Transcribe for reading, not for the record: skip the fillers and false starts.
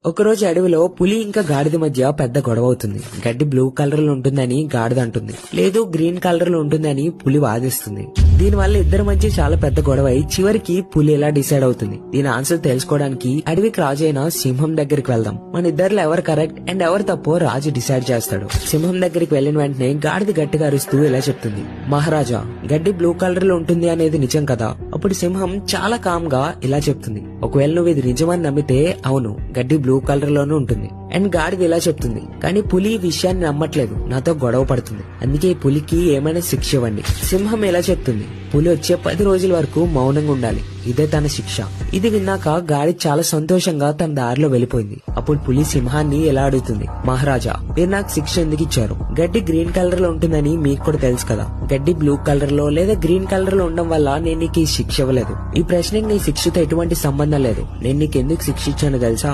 ఒకరోజు అడవిలో పులి ఇంకా గాడిద మధ్య పెద్ద గొడవ అవుతుంది. గడ్డి బ్లూ కలర్ లో ఉంటుందని గాడిద అంటుంది, లేదు గ్రీన్ కలర్ లో ఉంటుందని పులి వాదిస్తుంది. దీనివల్ల ఇద్దరి మధ్య చాలా పెద్ద గొడవ అయి చివరికి పులి ఎలా డిసైడ్ అవుతుంది. దీని ఆన్సర్ తెలుసుకోవడానికి అడవికి రాజు అయిన సింహం దగ్గరికి వెళ్దాం. మన ఇద్దరిలో ఎవరు కరెక్ట్ అండ్ ఎవరు తప్పో రాజు డిసైడ్ చేస్తాడు. సింహం దగ్గరికి వెళ్లిన వెంటనే గాడిద గట్టిగా అరుస్తూ ఇలా చెప్తుంది, మహారాజా గడ్డి బ్లూ కలర్ లో ఉంటుంది అనేది నిజం కదా? అప్పుడు సింహం చాలా కామ్ గా ఇలా చెప్తుంది, ఒకవేళ నువ్వు ఇది నిజమని నమ్మితే అవును, గడ్డి బ్లూ కలర్ లోనే ఉంటుంది. అండ్ గాడిద ఇలా చెప్తుంది, కానీ పులి ఈ విషయాన్ని నమ్మట్లేదు, నాతో గొడవ పడుతుంది, అందుకే ఈ పులికి ఏమైనా శిక్ష ఇవ్వండి. సింహం ఇలా చెప్తుంది, పులి వచ్చే 10 రోజుల వరకు మౌనంగా ఉండాలి, ఇదే తన శిక్ష. ఇది విన్నాక గాడి చాలా సంతోషంగా తన దారిలో వెళ్లిపోయింది. అప్పుడు పులి సింహాన్ని ఎలా అడుగుతుంది, మహారాజా మీరు నాకు శిక్ష ఎందుకు ఇచ్చారు? గడ్డి గ్రీన్ కలర్ లో ఉంటుందని మీకు కూడా తెలుసు కదా, గడ్డి బ్లూ కలర్ లో లేదా గ్రీన్ కలర్ లో ఉండడం వల్ల నేను నీకు ఈ శిక్ష ఇవ్వలేదు. ఈ ప్రశ్నకి నీ శిక్షతో ఎటువంటి సంబంధం లేదు. నేను నీకు ఎందుకు శిక్ష ఇచ్చానో తెలుసా?